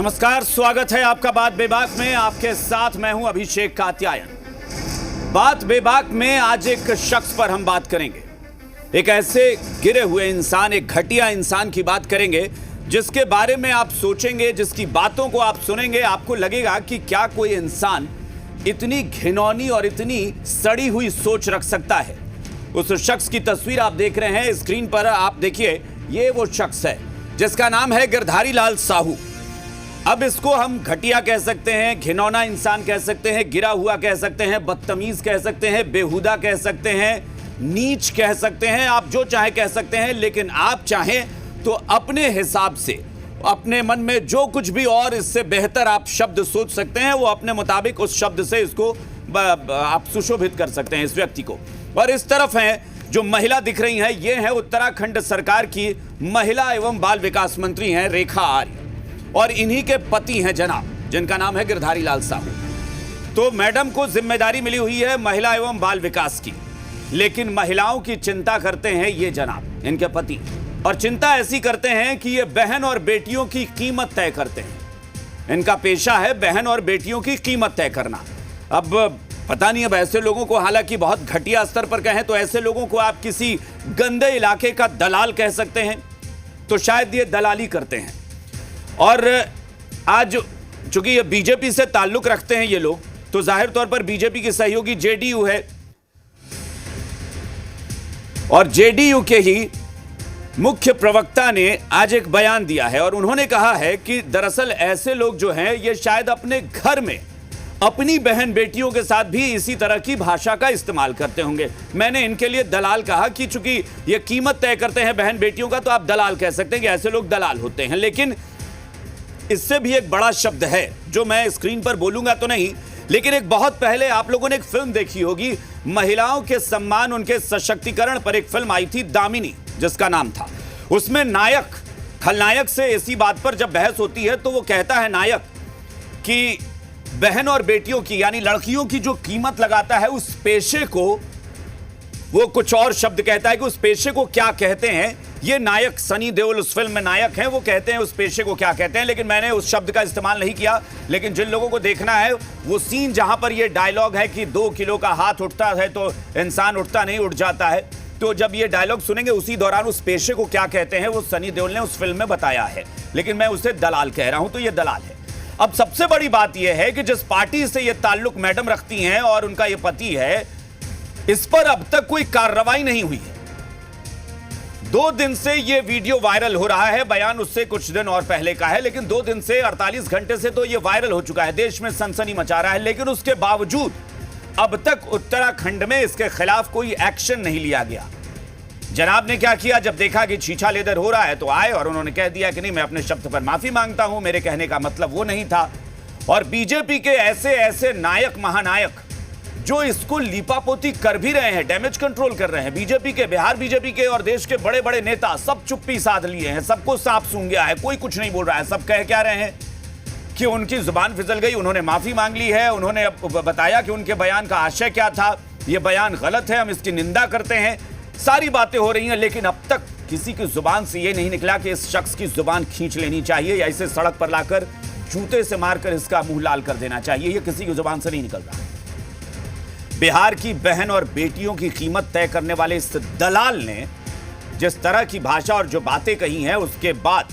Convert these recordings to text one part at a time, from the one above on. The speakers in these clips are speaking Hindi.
नमस्कार, स्वागत है आपका बात बेबाक में। आपके साथ मैं हूं अभिषेक कात्यायन। बात बेबाक में आज एक शख्स पर हम बात करेंगे, एक ऐसे गिरे हुए इंसान, एक घटिया इंसान की बात करेंगे जिसके बारे में आप सोचेंगे, जिसकी बातों को आप सुनेंगे, आपको लगेगा कि क्या कोई इंसान इतनी घिनौनी और इतनी सड़ी हुई सोच रख सकता है। उस शख्स की तस्वीर आप देख रहे हैं स्क्रीन पर। आप देखिए, ये वो शख्स है जिसका नाम है गिरधारी लाल साहू। अब इसको हम घटिया कह सकते हैं, घिनौना इंसान कह सकते हैं, गिरा हुआ कह सकते हैं, बदतमीज कह सकते हैं, बेहुदा कह सकते हैं, नीच कह सकते हैं, आप जो चाहे कह सकते हैं। लेकिन आप चाहें तो अपने हिसाब से, अपने मन में जो कुछ भी और इससे बेहतर आप शब्द सोच सकते हैं, वो अपने मुताबिक उस शब्द से इसको आप सुशोभित कर सकते हैं इस व्यक्ति को। और इस तरफ है जो महिला दिख रही है, ये है उत्तराखंड सरकार की महिला एवं बाल विकास मंत्री हैं रेखा आर्य, और इन्हीं के पति हैं जनाब, जिनका नाम है गिरधारी लाल साहू। तो मैडम को जिम्मेदारी मिली हुई है महिला एवं बाल विकास की, लेकिन महिलाओं की चिंता करते हैं ये जनाब, इनके पति। और चिंता ऐसी करते हैं कि ये बहन और बेटियों की कीमत तय करते हैं। इनका पेशा है बहन और बेटियों की कीमत तय करना। अब पता नहीं, अब ऐसे लोगों को, हालांकि बहुत घटिया स्तर पर कहें तो ऐसे लोगों को आप किसी गंदे इलाके का दलाल कह सकते हैं, तो शायद ये दलाली करते हैं। और आज चूंकि ये बीजेपी से ताल्लुक रखते हैं ये लोग, तो जाहिर तौर पर बीजेपी की सहयोगी जेडीयू है, और जेडीयू के ही मुख्य प्रवक्ता ने आज एक बयान दिया है और उन्होंने कहा है कि दरअसल ऐसे लोग जो हैं ये शायद अपने घर में अपनी बहन बेटियों के साथ भी इसी तरह की भाषा का इस्तेमाल करते होंगे। मैंने इनके लिए दलाल कहा कि चूंकि ये कीमत तय करते हैं बहन बेटियों का, तो आप दलाल कह सकते हैं कि ऐसे लोग दलाल होते हैं। लेकिन इससे भी एक बड़ा शब्द है जो मैं स्क्रीन पर बोलूंगा तो नहीं, लेकिन एक बहुत पहले आप लोगों ने एक फिल्म देखी होगी, महिलाओं के सम्मान, उनके सशक्तिकरण पर एक फिल्म आई थी दामिनी, जिसका नाम था। उसमें नायक खलनायक से इसी बात पर जब बहस होती है तो वो कहता है नायक कि बहन और बेटियों की, यानी लड़कियों की जो कीमत लगाता है उस पेशे को, वो कुछ और शब्द कहता है कि उस पेशे को क्या कहते हैं। ये नायक सनी देओल उस फिल्म में नायक हैं, वो कहते हैं उस पेशे को क्या कहते हैं, लेकिन मैंने उस शब्द का इस्तेमाल नहीं किया। लेकिन जिन लोगों को देखना है वो सीन जहां पर ये डायलॉग है कि 2 किलो का हाथ उठता है तो इंसान उठता नहीं, उठ जाता है, तो जब ये डायलॉग सुनेंगे उसी दौरान उस पेशे को क्या कहते हैं वो सनी देओल ने उस फिल्म में बताया है। लेकिन मैं उसे दलाल कह रहा हूं, तो ये दलाल है। अब सबसे बड़ी बात यह है कि जिस पार्टी से ये ताल्लुक मैडम रखती हैं और उनका ये पति है, इस पर अब तक कोई कार्रवाई नहीं हुई है। 2 दिन से ये वीडियो वायरल हो रहा है, बयान उससे कुछ दिन और पहले का है, लेकिन 2 दिन से, 48 घंटे से तो ये वायरल हो चुका है, देश में सनसनी मचा रहा है। लेकिन उसके बावजूद अब तक उत्तराखंड में इसके खिलाफ कोई एक्शन नहीं लिया गया। जनाब ने क्या किया, जब देखा कि छीछा लेदर हो रहा है तो आए और उन्होंने कह दिया कि नहीं, मैं अपने शब्द पर माफी मांगता हूं, मेरे कहने का मतलब वो नहीं था। और बीजेपी के ऐसे ऐसे नायक, महानायक जो इसको लीपापोती कर भी रहे हैं, डैमेज कंट्रोल कर रहे हैं, बीजेपी के, बिहार बीजेपी के और देश के बड़े बड़े नेता सब चुप्पी साध लिए हैं, सबको सांप सूंघ गया है, कोई कुछ नहीं बोल रहा है। सब कह क्या रहे हैं कि उनकी जुबान फिसल गई, उन्होंने माफी मांग ली है, उन्होंने बताया कि उनके बयान का आशय क्या था, यह बयान गलत है, हम इसकी निंदा करते हैं, सारी बातें हो रही हैं। लेकिन अब तक किसी की जुबान से यह नहीं निकला कि इस शख्स की जुबान खींच लेनी चाहिए या इसे सड़क पर लाकर जूते से मारकर इसका मुंह लाल कर देना चाहिए। यह किसी की जुबान से नहीं निकल रहा। बिहार की बहन और बेटियों की कीमत तय करने वाले इस दलाल ने जिस तरह की भाषा और जो बातें कही हैं, उसके बाद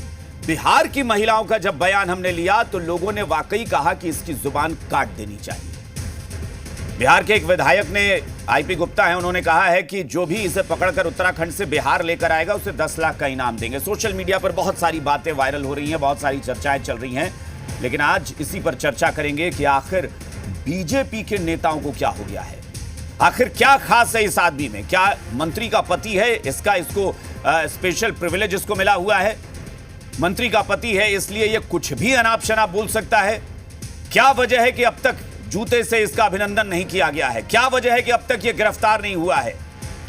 बिहार की महिलाओं का जब बयान हमने लिया तो लोगों ने वाकई कहा कि इसकी जुबान काट देनी चाहिए। बिहार के एक विधायक ने, आईपी गुप्ता है, उन्होंने कहा है कि जो भी इसे पकड़कर उत्तराखंड से बिहार लेकर आएगा उसे 10 लाख का इनाम देंगे। सोशल मीडिया पर बहुत सारी बातें वायरल हो रही हैं, बहुत सारी चर्चाएं चल रही हैं, लेकिन आज इसी पर चर्चा करेंगे कि आखिर बीजेपी के नेताओं को क्या हो गया है, आखिर क्या खास है इस आदमी में। क्या मंत्री का पति है, इसको स्पेशल प्रिविलेज इसको मिला हुआ है, मंत्री का पति है इसलिए ये कुछ भी अनाप शनाप बोल सकता है। क्या वजह है कि अब तक जूते से इसका अभिनंदन नहीं किया गया है, क्या वजह है कि अब तक ये गिरफ्तार नहीं हुआ है,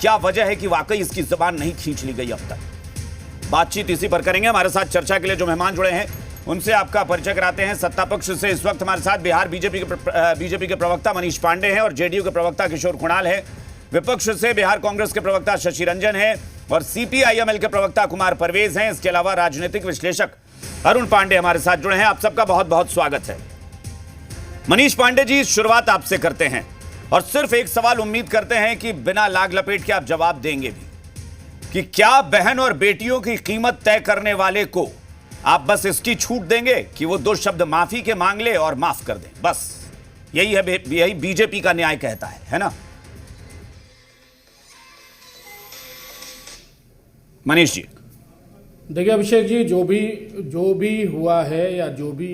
क्या वजह है कि वाकई इसकी जुबान नहीं खींच ली गई अब तक। बातचीत इसी पर करेंगे। हमारे साथ चर्चा के लिए जो मेहमान जुड़े हैं उनसे आपका परिचय कराते हैं। सत्ता पक्ष से इस वक्त हमारे साथ बिहार बीजेपी के प्रवक्ता मनीष पांडे हैं और जेडीयू के प्रवक्ता किशोर कुणाल है। विपक्ष से बिहार कांग्रेस के प्रवक्ता शशि रंजन है और सीपीआईएमएल के प्रवक्ता कुमार परवेज हैं। इसके अलावा राजनीतिक विश्लेषक अरुण पांडे हमारे साथ जुड़े हैं। आप सबका बहुत बहुत स्वागत है। मनीष पांडे जी, शुरुआत आपसे करते हैं और सिर्फ एक सवाल उम्मीद करते हैं कि बिना लाग लपेट के आप जवाब देंगे भी, कि क्या बहन और बेटियों की कीमत तय करने वाले को आप बस इसकी छूट देंगे कि वो दो शब्द माफी के मांग ले और माफ कर दें? बस यही है, यही बीजेपी का न्याय कहता है ना? मनीष जी, देखिए अभिषेक जी, जो भी हुआ है या जो भी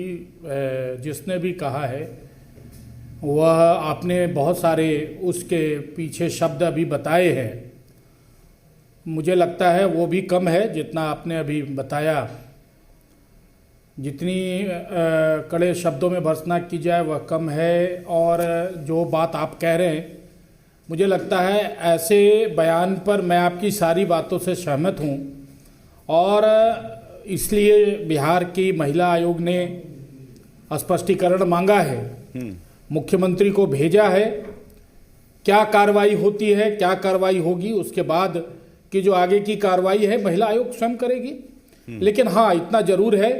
जिसने भी कहा है, वह आपने बहुत सारे उसके पीछे शब्द अभी बताए हैं। मुझे लगता है वो भी कम है जितना आपने अभी बताया। जितनी कड़े शब्दों में भर्त्सना की जाए वह कम है। और जो बात आप कह रहे हैं, मुझे लगता है ऐसे बयान पर मैं आपकी सारी बातों से सहमत हूँ। और इसलिए बिहार की महिला आयोग ने स्पष्टीकरण मांगा है, मुख्यमंत्री को भेजा है। क्या कार्रवाई होती है, क्या कार्रवाई होगी, उसके बाद की जो आगे की कार्रवाई है महिला आयोग स्वयं करेगी। लेकिन हाँ, इतना जरूर है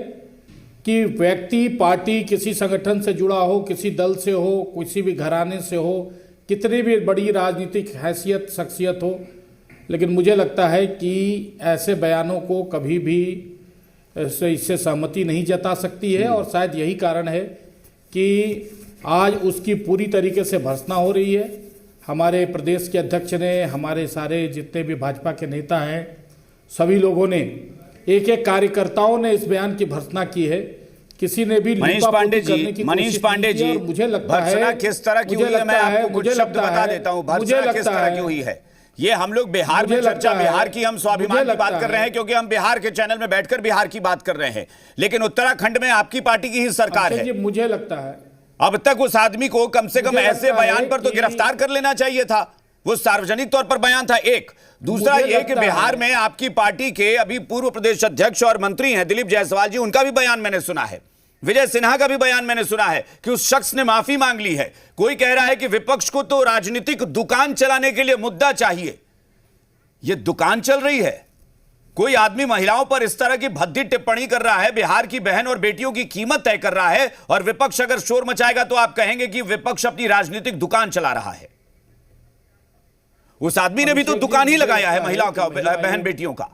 कि व्यक्ति, पार्टी किसी संगठन से जुड़ा हो, किसी दल से हो, किसी भी घराने से हो, कितनी भी बड़ी राजनीतिक हैसियत, शख्सियत हो, लेकिन मुझे लगता है कि ऐसे बयानों को कभी भी इससे सहमति नहीं जता सकती है। और शायद यही कारण है कि आज उसकी पूरी तरीके से भर्त्सना हो रही है। हमारे प्रदेश के अध्यक्ष ने, हमारे सारे जितने भी भाजपा के नेता हैं, सभी लोगों ने, एक एक कार्यकर्ताओं ने इस बयान की भर्त्सना की है। किसी ने भी मनीष पांडे जी, मुझे लगता है किस तरह की हुई है, मैं आपको कुछ शब्द बता देता हूं। भर्त्सना किस तरह की हुई है, ये हम लोग बिहार में चर्चा, बिहार की हम स्वाभिमान की बात कर रहे हैं, क्योंकि हम बिहार के चैनल में बैठकर बिहार की बात कर रहे हैं। लेकिन उत्तराखंड में आपकी पार्टी की ही सरकार है। मुझे लगता है अब तक उस आदमी को कम से कम ऐसे बयान पर तो गिरफ्तार कर लेना चाहिए था। वो सार्वजनिक तौर पर बयान था एक। दूसरा ये कि बिहार में आपकी पार्टी के अभी पूर्व प्रदेश अध्यक्ष और मंत्री हैं दिलीप जायसवाल जी, उनका भी बयान मैंने सुना है। विजय सिन्हा का भी बयान मैंने सुना है कि उस शख्स ने माफी मांग ली है। कोई कह रहा है कि विपक्ष को तो राजनीतिक दुकान चलाने के लिए मुद्दा चाहिए। यह दुकान चल रही है। कोई आदमी महिलाओं पर इस तरह की भद्दी टिप्पणी कर रहा है, बिहार की बहन और बेटियों की कीमत तय कर रहा है, और विपक्ष अगर शोर मचाएगा तो आप कहेंगे कि विपक्ष अपनी राजनीतिक दुकान चला रहा है। उस आदमी ने भी तो दुकान ही लगाया है महिलाओं का, बहन बेटियों का।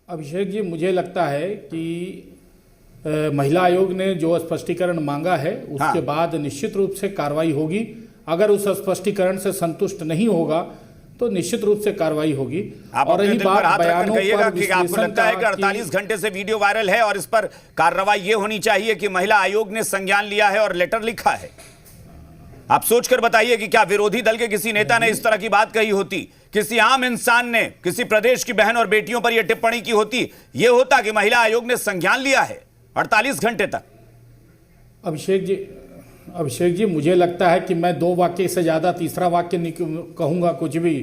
अभिषेक जी, मुझे लगता है कि महिला आयोग ने जो स्पष्टीकरण मांगा है उसके बाद निश्चित रूप से कार्रवाई होगी। अगर उस स्पष्टीकरण से संतुष्ट नहीं होगा तो निश्चित रूप से कार्रवाई होगी। और रही बात बयानों पर, कि आपको लगता है कि 48 घंटे से वीडियो वायरल है और इस पर कार्रवाई यह होनी चाहिए कि महिला आयोग ने संज्ञान लिया है और लेटर लिखा है? आप सोचकर बताइए कि क्या विरोधी दल के किसी नेता ने इस तरह की बात कही होती, किसी आम इंसान ने किसी प्रदेश की बहन और बेटियों पर यह टिप्पणी की होती, यह होता कि महिला आयोग ने संज्ञान लिया है 48 घंटे तक? अभिषेक जी, मुझे लगता है कि मैं दो वाक्य से ज्यादा तीसरा वाक्य नहीं कहूंगा कुछ भी,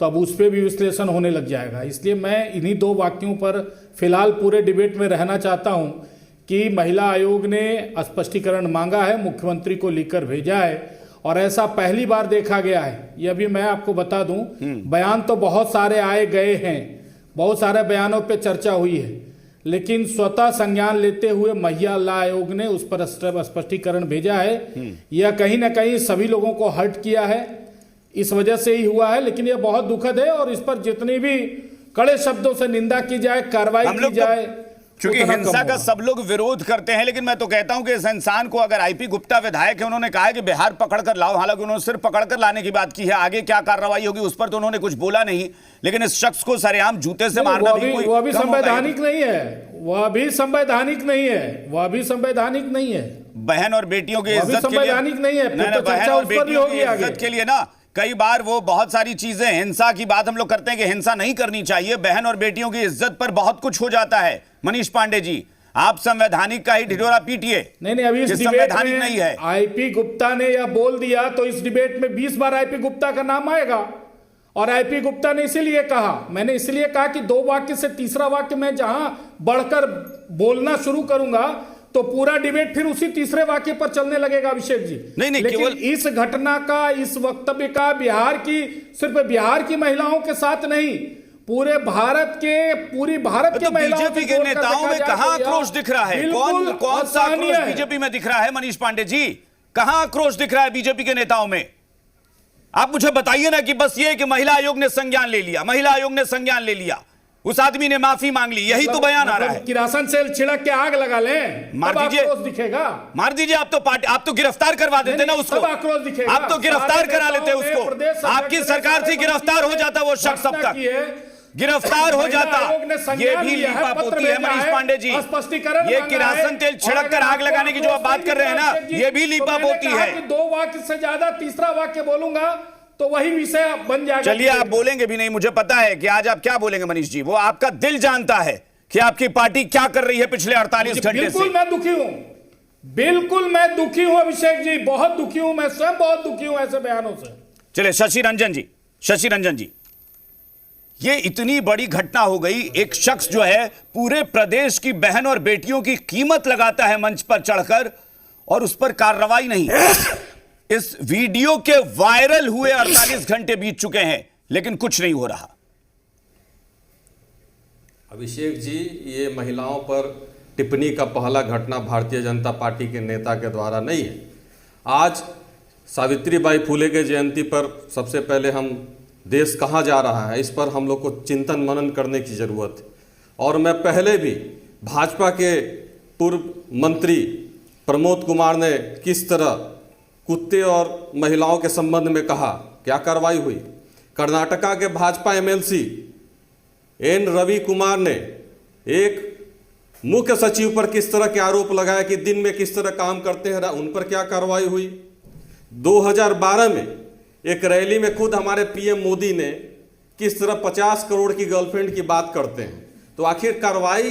तो अब उस पर भी विश्लेषण होने लग जाएगा। इसलिए मैं इन्हीं दो वाक्यों पर फिलहाल पूरे डिबेट में रहना चाहता हूं कि महिला आयोग ने स्पष्टीकरण मांगा है, मुख्यमंत्री को लिखकर भेजा है, और ऐसा पहली बार देखा गया है। यह भी मैं आपको बता दूं, बयान तो बहुत सारे आए गए हैं, बहुत सारे बयानों पे चर्चा हुई है, लेकिन स्वतः संज्ञान लेते हुए महिला आयोग ने उस पर स्पष्टीकरण भेजा है। यह कहीं ना कहीं सभी लोगों को हर्ट किया है, इस वजह से ही हुआ है। लेकिन यह बहुत दुखद है और इस पर जितनी भी कड़े शब्दों से निंदा की जाए, कार्रवाई की जाए, क्योंकि हिंसा का सब लोग विरोध करते हैं। लेकिन मैं तो कहता हूं कि इस इंसान को, अगर आईपी गुप्ता विधायक है, उन्होंने कहा है कि बिहार पकड़कर लाओ, हालांकि उन्होंने सिर्फ पकड़कर लाने की बात की है, आगे क्या कार्रवाई होगी उस पर तो उन्होंने कुछ बोला नहीं। लेकिन इस शख्स को सरेआम जूते से मारना भी कोई वह भी संवैधानिक नहीं है, वह भी संवैधानिक नहीं है, वह भी संवैधानिक नहीं है। बहन और बेटियों की इज्जत के लिए संवैधानिक नहीं है, बहन और बेटियों की इज्जत के लिए ना, कई बार वो बहुत सारी चीजें, हिंसा की बात हम लोग करते हैं कि हिंसा नहीं करनी चाहिए, बहन और बेटियों की इज्जत पर बहुत कुछ हो जाता है। मनीष पांडे जी, आप संवैधानिक का ही ढिढोरा पीटिए। नहीं, अभी इस डिबेट में नहीं है। आईपी गुप्ता ने यह बोल दिया तो इस डिबेट में 20 बार आईपी गुप्ता का नाम आएगा। और आईपी गुप्ता ने इसीलिए कहा, मैंने इसलिए कहा कि दो वाक्य से तीसरा वाक्य मैं जहां बढ़कर बोलना शुरू करूंगा तो पूरा डिबेट फिर उसी तीसरे वाक्य पर चलने लगेगा। अभिषेक जी, नहीं, लेकिन केवल इस घटना का, इस वक्तव्य का सिर्फ बिहार की महिलाओं के साथ नहीं, पूरी भारत के तो महिलाओं बीजेपी के नेताओं में कहां आक्रोश दिख रहा है? कौन सा आक्रोश बीजेपी में दिख रहा है? मनीष पांडे जी, कहां आक्रोश दिख रहा है बीजेपी के नेताओं में? आप मुझे बताइए ना कि बस ये कि महिला आयोग ने संज्ञान ले लिया, महिला आयोग ने संज्ञान ले लिया, उस आदमी ने माफी मांग ली, यही तो बयान आ रहा है। किरासन से छिड़क के आग लगा लें, मार दीजिए, आक्रोश दिखेगा। मार दीजिए। आप तो गिरफ्तार करवा देते ना उसको, आक्रोश दिखेगा। आप तो गिरफ्तार करा लेते उसको। आपकी सरकार से गिरफ्तार हो जाता वो शख्स अब तक, गिरफ्तार हो जाता। ये भी लीपापोती है मनीष पांडे जी, ये किरासन तेल छिड़क कर आग लगाने की जो आप बात कर रहे हैं ना, ये भी लीपापोती है। 2 वाक्य से ज्यादा तीसरा वाक्य बोलूंगा तो वही विषय बन जाएगा। चलिए, आप बोलेंगे भी नहीं, मुझे पता है कि आज आप क्या बोलेंगे मनीष जी। वो आपका दिल जानता है कि आपकी पार्टी क्या कर रही है पिछले 48 घंटे से। बिल्कुल मैं दुखी हूं, बिल्कुल मैं दुखी हूं अभिषेक जी, बहुत दुखी हूं, मैं स्वयं बहुत दुखी हूं ऐसे बयानों से। चलिए शशि रंजन जी, ये इतनी बड़ी घटना हो गई, एक शख्स जो है पूरे प्रदेश की बहन और बेटियों की कीमत लगाता है मंच पर चढ़कर, और उस पर कार्रवाई नहीं। इस वीडियो के वायरल हुए 48 घंटे बीत चुके हैं, लेकिन कुछ नहीं हो रहा। अभिषेक जी, ये महिलाओं पर टिप्पणी का पहला घटना भारतीय जनता पार्टी के नेता के द्वारा नहीं है। आज सावित्रीबाई फुले के जयंती पर सबसे पहले हम देश कहाँ जा रहा है, इस पर हम लोग को चिंतन मनन करने की ज़रूरत है। और मैं पहले भी भाजपा के पूर्व मंत्री प्रमोद कुमार ने किस तरह कुत्ते और महिलाओं के संबंध में कहा, क्या कार्रवाई हुई। कर्नाटका के भाजपा एमएलसी एन रवि कुमार ने एक मुख्य सचिव पर किस तरह के आरोप लगाया कि दिन में किस तरह काम करते हैं, उन पर क्या कार्रवाई हुई। 2012 में एक रैली में खुद हमारे पीएम मोदी ने किस तरह 50 करोड़ की गर्लफ्रेंड की बात करते हैं, तो आखिर कार्रवाई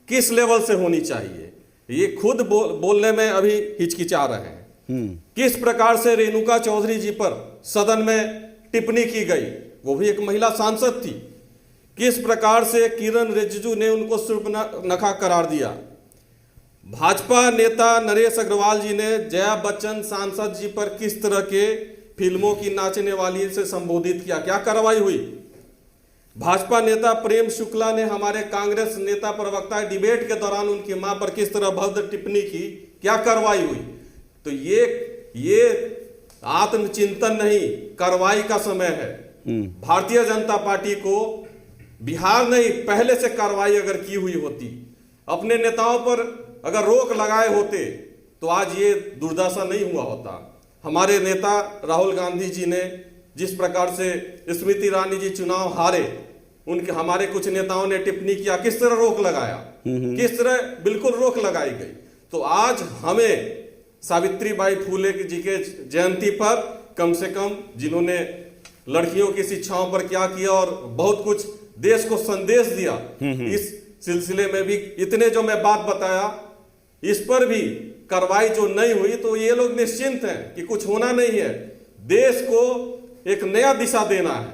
किस लेवल से होनी चाहिए, ये खुद बोलने में अभी हिचकिचा रहे हैं। किस प्रकार से रेणुका चौधरी जी पर सदन में टिप्पणी की गई, वो भी एक महिला सांसद थी। किस प्रकार से किरण रिजिजू ने उनको शूर्पणखा करार दिया। भाजपा नेता नरेश अग्रवाल जी ने जया बच्चन सांसद जी पर किस तरह के फिल्मों की नाचने वाली से संबोधित किया, क्या कार्रवाई हुई। भाजपा नेता प्रेम शुक्ला ने हमारे कांग्रेस नेता प्रवक्ता डिबेट के दौरान उनकी मां पर किस तरह भद्र टिप्पणी की, क्या कार्रवाई हुई। तो ये आत्मचिंतन नहीं, कार्रवाई का समय है। भारतीय जनता पार्टी को बिहार नहीं, पहले से कार्रवाई अगर की हुई होती, अपने नेताओं पर अगर रोक लगाए होते, तो आज ये दुर्दशा नहीं हुआ होता। हमारे नेता राहुल गांधी जी ने जिस प्रकार से स्मृति ईरानी जी चुनाव हारे, उनके हमारे कुछ नेताओं ने टिप्पणी किया, किस तरह रोक लगाया, किस तरह बिल्कुल रोक लगाई गई। तो आज हमें सावित्रीबाई फुले जी के जयंती पर कम से कम, जिन्होंने लड़कियों की शिक्षाओं पर क्या किया और बहुत कुछ देश को संदेश दिया, इस सिलसिले में भी इतने जो मैं बात बताया, इस पर भी कार्रवाई जो नहीं हुई, तो ये लोग निश्चिंत हैं कि कुछ होना नहीं है। देश को एक नया दिशा देना है,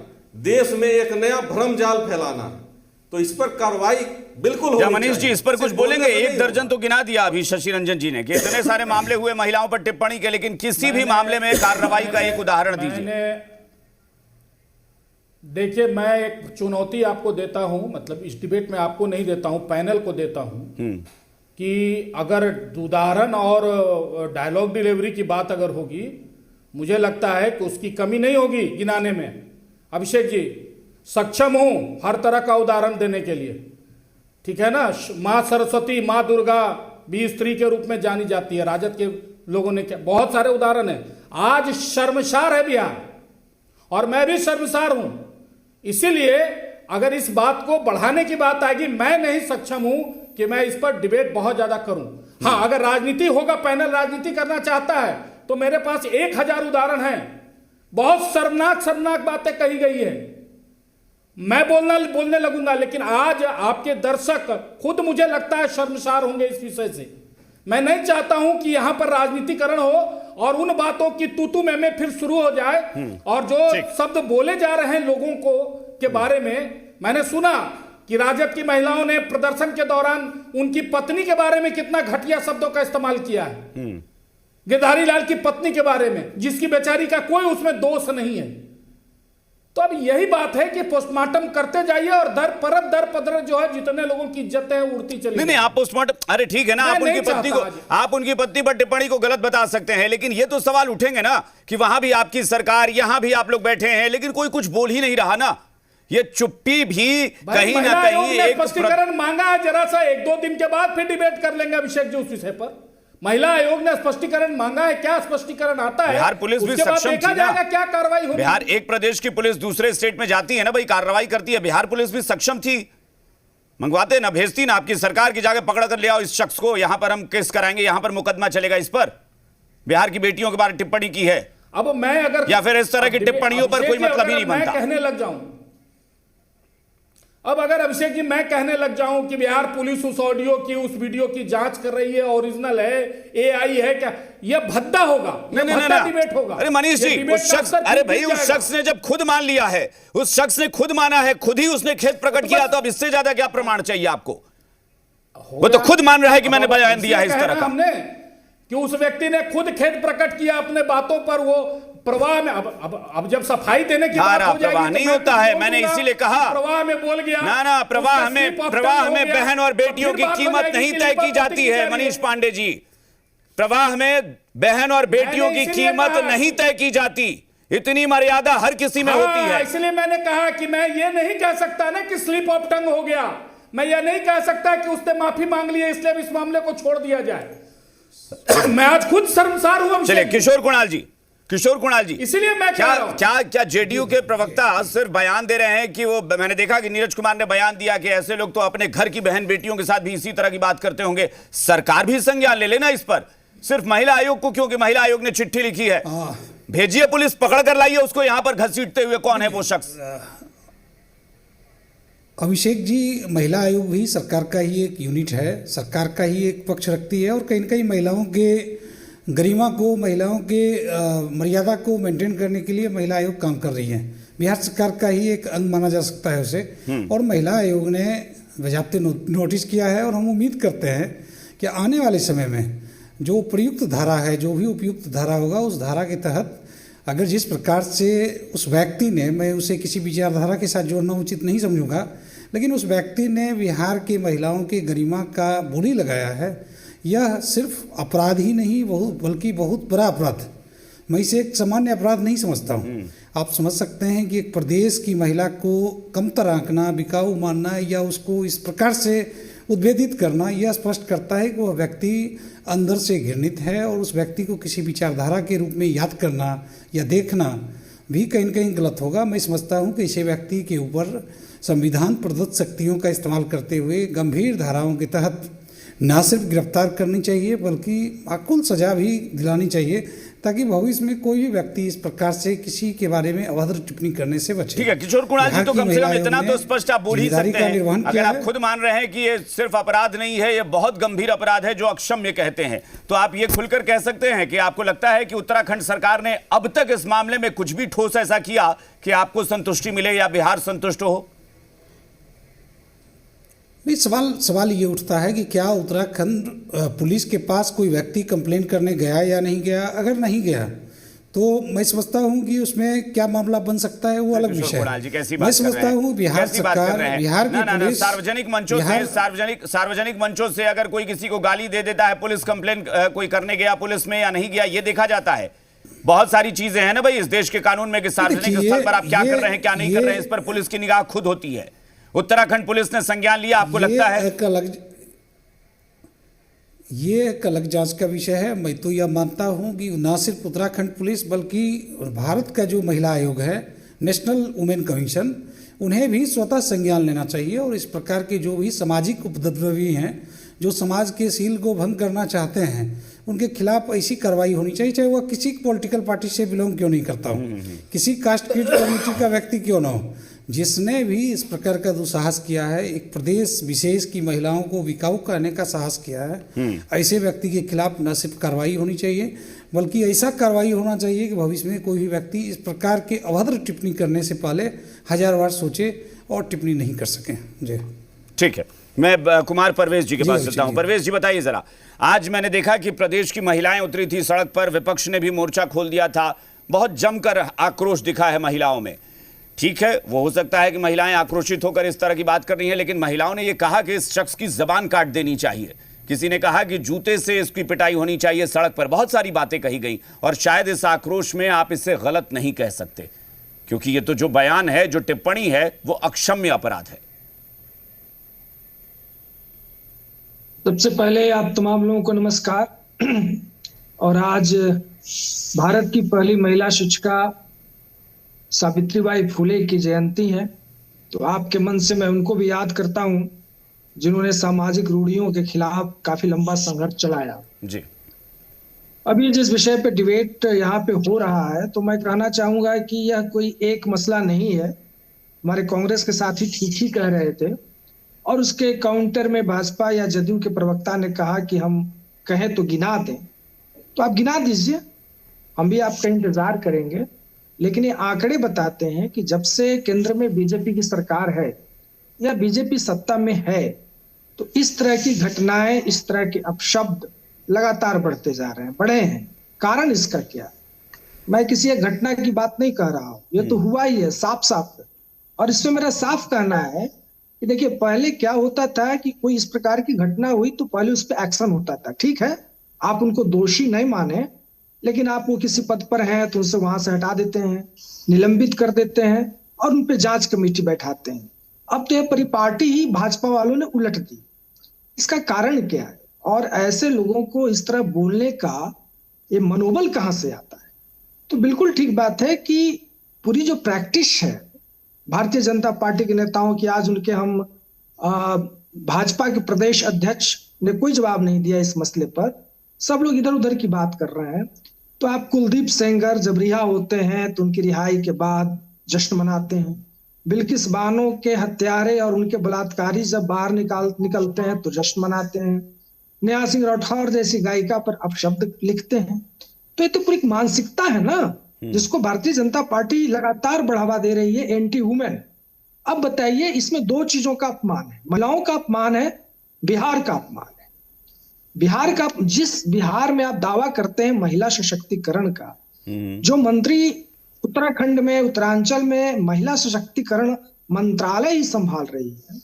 देश में एक नया भ्रम जाल फैलाना है, तो इस पर कार्रवाई बिल्कुल क्या मनीष जी इस पर कुछ बोलेंगे? 1 दर्जन तो गिना दिया अभी शशि रंजन जी ने कि इतने सारे मामले हुए महिलाओं पर टिप्पणी के, लेकिन किसी भी मामले में कार्रवाई का एक उदाहरण दीजिए। देखिए, मैं एक चुनौती आपको देता हूं, मतलब इस डिबेट में आपको नहीं देता हूं, पैनल को देता हूं कि अगर उदाहरण और डायलॉग डिलीवरी की बात अगर होगी, मुझे लगता है कि उसकी कमी नहीं होगी गिनाने में। अभिषेक जी, सक्षम हूं हर तरह का उदाहरण देने के लिए, ठीक है ना। माँ सरस्वती, माँ दुर्गा भी स्त्री के रूप में जानी जाती है, राजद के लोगों ने क्या, बहुत सारे उदाहरण है। आज शर्मसार है बिहार, और मैं भी शर्मसार हूं। इसीलिए अगर इस बात को बढ़ाने की बात आएगी, मैं नहीं सक्षम हूं कि मैं इस पर डिबेट बहुत ज्यादा करूं। हाँ, अगर राजनीति होगा, पैनल राजनीति करना चाहता है, तो मेरे पास 1000 उदाहरण हैं। बहुत शर्मनाक बातें कही गई है, मैं बोलने लगूंगा, लेकिन आज आपके दर्शक खुद मुझे लगता है शर्मसार होंगे इस विषय से। मैं नहीं चाहता हूं कि यहां पर राजनीतिकरण हो और उन बातों की तू में फिर शुरू हो जाए। और जो शब्द बोले जा रहे हैं लोगों को के बारे में, मैंने सुना कि राजद की महिलाओं ने प्रदर्शन के दौरान उनकी पत्नी के बारे में कितना घटिया शब्दों का इस्तेमाल किया है, गिरधारी लाल की पत्नी के बारे में, जिसकी बेचारी का कोई उसमें दोष नहीं है। तो अब यही बात है कि पोस्टमार्टम करते जाइए और दर पदर जो है जितने लोगों की इज्जत है उड़ती चली। नहीं, आप पोस्टमार्टम, अरे ठीक है ना, आप उनकी पत्नी पर टिप्पणी को गलत बता सकते हैं, लेकिन ये तो सवाल उठेंगे ना कि वहां भी आपकी सरकार, यहां भी आप लोग बैठे हैं, लेकिन कोई कुछ बोल ही नहीं रहा ना। ये चुप्पी भी कहीं ना कहीं एक स्पष्टीकरण मांगा है, जरा सा 1-2 दिन के बाद फिर डिबेट कर लेंगे अभिषेक जी उस विषय पर। महिला आयोग ने स्पष्टीकरण मांगा है, क्या स्पष्टीकरण आता है बिहार पुलिस भी सक्षम देखा थी ना, जाएगा क्या कार्रवाई होगी। बिहार, एक प्रदेश की पुलिस दूसरे स्टेट में जाती है ना भाई, कार्रवाई करती है, बिहार पुलिस भी सक्षम थी, मंगवाते ना, भेजती ना आपकी सरकार की, जाके पकड़ कर ले आओ इस शख्स को, यहां पर हम केस कराएंगे, यहां पर मुकदमा चलेगा इस पर, बिहार की बेटियों के बारे में टिप्पणी की है। अब मैं अगर या फिर इस तरह की टिप्पणियों पर कोई मतलब ही नहीं बनता। मैं कहने लग जाऊं, अब अगर अभिषेक जी मैं कहने लग जाऊं कि बिहार पुलिस उस ऑडियो की, उस वीडियो की जांच कर रही है, ओरिजिनल है, एआई है, क्या यह भद्दा होगा? नहीं, डिबेट होगा। अरे मनीष जी, उस शख्स, अरे भाई उस शख्स ने जब खुद मान लिया है, उस शख्स ने खुद माना है, खुद ही उसने खेद प्रकट किया, तो अब इससे ज्यादा क्या प्रमाण चाहिए आपको? वो तो खुद मान रहा है कि मैंने बयान दिया है इस तरह का। हमने कि उस व्यक्ति ने खुद खेद प्रकट किया अपने बातों पर, वो प्रवाह में अब जब सफाई देने की बात हो जाएगी, प्रवाह नहीं होता है, मैंने इसीलिए कहा प्रवाह में बोल गया ना, प्रवाह में बहन और बेटियों की कीमत नहीं तय की जाती है मनीष पांडे जी, प्रवाह में बहन और बेटियों की कीमत नहीं तय की जाती, इतनी मर्यादा हर किसी में होती है। इसलिए मैंने कहा कि मैं ये नहीं कह सकता ना कि स्लिप ऑफ टंग हो गया, मैं ये नहीं कह सकता कि उसने माफी मांग ली है इसलिए इस मामले को छोड़ दिया जाए। मैं आज खुद शर्मसार हुआ। चलिए किशोर कुणाल जी, इसलिए मैं क्या जेडीयू के प्रवक्ता सिर्फ बयान दे रहे हैं कि वो, मैंने देखा कि नीरज कुमार ने बयान दिया कि ऐसे लोग तो अपने घर की बहन बेटियों के साथ भी इसी तरह की बात करते होंगे, सरकार भी संज्ञान ले लेना इस पर, सिर्फ महिला आयोग को, क्योंकि महिला आयोग ने चिट्ठी लिखी है, भेजिए पुलिस, पकड़ कर लाइए उसको, यहां पर घसीटते हुए कौन है वो शख्स? अभिषेक जी, महिला आयोग भी सरकार का ही एक यूनिट है, सरकार का ही एक पक्ष रखती है, और कहीं न कहीं महिलाओं के गरिमा को, महिलाओं के मर्यादा को मेंटेन करने के लिए महिला आयोग काम कर रही है, बिहार सरकार का ही एक अंग माना जा सकता है उसे। और महिला आयोग ने बाज़ाब्ते नोटिस किया है, और हम उम्मीद करते हैं कि आने वाले समय में जो प्रयुक्त धारा है, जो भी उपयुक्त धारा होगा, उस धारा के तहत अगर जिस प्रकार से उस व्यक्ति ने, मैं उसे किसी विचारधारा के साथ जोड़ना उचित नहीं समझूंगा, लेकिन उस व्यक्ति ने बिहार की महिलाओं की गरिमा का बोली लगाया है, यह सिर्फ अपराध ही नहीं बल्कि बहुत बड़ा अपराध, मैं इसे एक सामान्य अपराध नहीं समझता हूँ। आप समझ सकते हैं कि एक प्रदेश की महिला को कमतर आंकना, बिकाऊ मानना या उसको इस प्रकार से उद्वेदित करना, यह स्पष्ट करता है कि वह व्यक्ति अंदर से घृणित है, और उस व्यक्ति को किसी विचारधारा के रूप में याद करना या देखना भी कहीं न कहीं गलत होगा। मैं समझता हूँ कि ऐसे व्यक्ति के ऊपर संविधान प्रदत्त शक्तियों का इस्तेमाल करते हुए गंभीर धाराओं के तहत न सिर्फ गिरफ्तार करनी चाहिए बल्कि माकूल सजा भी दिलानी चाहिए, ताकि भविष्य में कोई भी व्यक्ति इस प्रकार से किसी के बारे में अभद्र टिप्पणी करने से बचे। ठीक है किशोर कुणाल जी, तो कम से कम इतना तो स्पष्ट आप बोल ही सकते हैं, अगर आप खुद मान रहे हैं कि ये सिर्फ अपराध नहीं है, ये बहुत गंभीर अपराध है जो अक्षम्य कहते हैं, तो आप ये खुलकर कह सकते हैं कि आपको लगता है कि उत्तराखंड सरकार ने अब तक इस मामले में कुछ भी ठोस ऐसा किया कि आपको संतुष्टि मिले या बिहार संतुष्ट हो? नहीं, सवाल ये उठता है कि क्या उत्तराखंड पुलिस के पास कोई व्यक्ति कंप्लेंट करने गया या नहीं गया। अगर नहीं गया तो मैं समझता हूं कि उसमें क्या मामला बन सकता है वो अलग विषय है। मैं समझता हूं बिहार सरकार, बिहार की पुलिस सार्वजनिक मंचों से अगर कोई किसी को गाली दे देता है, पुलिस कंप्लेंट कोई करने गया पुलिस में या नहीं गया, ये देखा जाता है। बहुत सारी चीजें हैं ना भाई इस देश के कानून में कि सार्वजनिक स्थल पर आप क्या कर रहे हैं क्या नहीं कर रहे हैं, इस पर पुलिस की निगाह खुद होती है। उत्तराखंड पुलिस ने संज्ञान लिया, आपको लगता है? ये एक अलग जांच का विषय है। मैं तो यह मानता हूं कि न सिर्फ उत्तराखंड पुलिस बल्कि भारत का जो महिला आयोग है, नेशनल वुमेन कमीशन, उन्हें भी स्वतः संज्ञान लेना चाहिए, और इस प्रकार के जो भी सामाजिक उपद्रवी हैं, जो समाज के सील को भंग करना चाहते हैं, उनके खिलाफ ऐसी कार्रवाई होनी चाहिए, चाहे वह किसी पॉलिटिकल पार्टी से बिलोंग क्यों नहीं करता हो, किसी कास्ट क्रीड कम्युनिटी का व्यक्ति क्यों ना हो, जिसने भी इस प्रकार का दुस्साहस किया है, एक प्रदेश विशेष की महिलाओं को बिकाऊ करने का साहस किया है, ऐसे व्यक्ति के खिलाफ न सिर्फ कार्रवाई होनी चाहिए बल्कि ऐसा कार्रवाई होना चाहिए कि भविष्य में कोई भी व्यक्ति इस प्रकार के अभद्र टिप्पणी करने से पहले 1000 बार सोचे और टिप्पणी नहीं कर सकें। जी ठीक है, मैं कुमार परवेज जी के पास चलता हूं। परवेज जी बताइए जरा, आज मैंने देखा कि प्रदेश की महिलाएं उतरी थी सड़क पर, विपक्ष ने भी मोर्चा खोल दिया था, बहुत जमकर आक्रोश दिखा है महिलाओं में। ठीक है, वो हो सकता है कि महिलाएं आक्रोशित होकर इस तरह की बात कर रही हैं, लेकिन महिलाओं ने यह कहा कि इस शख्स की जबान काट देनी चाहिए। किसी ने कहा कि जूते से इसकी पिटाई होनी चाहिए सड़क पर। बहुत सारी बातें कही गई और शायद इस आक्रोश में आप इसे गलत नहीं कह सकते, क्योंकि ये तो जो बयान है, जो टिप्पणी है, वो अक्षम्य अपराध है। सबसे पहले आप तमाम लोगों को नमस्कार। और आज भारत की पहली महिला शिक्षिका सावित्रीबाई फुले की जयंती है, तो आपके मन से मैं उनको भी याद करता हूं जिन्होंने सामाजिक रूढ़ियों के खिलाफ काफी लंबा संघर्ष चलाया जी। अभी जिस विषय पे डिबेट यहाँ पे हो रहा है, तो मैं कहना चाहूंगा कि यह कोई एक मसला नहीं है। हमारे कांग्रेस के साथी ठीक ही कह रहे थे और उसके काउंटर में भाजपा या जदयू के प्रवक्ता ने कहा कि हम कहें तो गिना दें, तो आप गिना दीजिए, हम भी आपका इंतजार करेंगे। लेकिन ये आंकड़े बताते हैं कि जब से केंद्र में बीजेपी की सरकार है या बीजेपी सत्ता में है, तो इस तरह की घटनाएं, इस तरह के अपशब्द लगातार बढ़ते जा रहे हैं, बढ़े हैं। कारण इसका क्या है? मैं किसी एक घटना की बात नहीं कह रहा हूं, ये तो हुआ ही है, साफ साफ है। और इसमें मेरा साफ कहना है कि देखिए, पहले क्या होता था कि कोई इस प्रकार की घटना हुई तो पहले उस पर एक्शन होता था। ठीक है, आप उनको दोषी नहीं माने, लेकिन आप वो किसी पद पर हैं तो उनसे वहां से हटा देते हैं, निलंबित कर देते हैं और उन पे जांच कमेटी बैठाते हैं। अब तो ये परिपाटी ही भाजपा वालों ने उलट दी। इसका कारण क्या है? और ऐसे लोगों को इस तरह बोलने का ये मनोबल कहां से आता है? तो बिल्कुल ठीक बात है कि पूरी जो प्रैक्टिस है भारतीय जनता पार्टी के नेताओं की, आज उनके हम भाजपा के प्रदेश अध्यक्ष ने कोई जवाब नहीं दिया इस मसले पर, सब लोग इधर उधर की बात कर रहे हैं। तो आप कुलदीप सेंगर जब रिहा होते हैं तो उनकी रिहाई के बाद जश्न मनाते हैं। बिल्किस बानो के हत्यारे और उनके बलात्कारी जब बाहर निकलते हैं तो जश्न मनाते हैं। नेहा सिंह राठौर जैसी गायिका पर अपशब्द लिखते हैं। तो ये तो पूरी मानसिकता है ना, जिसको भारतीय जनता पार्टी लगातार बढ़ावा दे रही है, एंटी वुमेन। अब बताइए, इसमें दो चीजों का अपमान है, महिलाओं का अपमान है, बिहार का अपमान है। बिहार का, जिस बिहार में आप दावा करते हैं महिला सशक्तिकरण का, जो मंत्री उत्तराखंड में, उत्तरांचल में महिला सशक्तिकरण मंत्रालय ही संभाल रही है,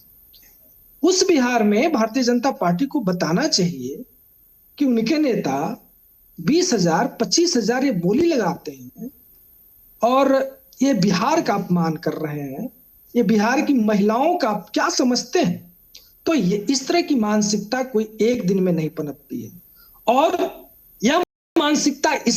उस बिहार में भारतीय जनता पार्टी को बताना चाहिए कि उनके नेता 20,000, 25,000 ये बोली लगाते हैं और ये बिहार का अपमान कर रहे हैं, ये बिहार की महिलाओं का क्या समझते हैं? तो ये इस तरह की मानसिकता कोई एक दिन में नहीं पनपती है। और यह मानसिकता इस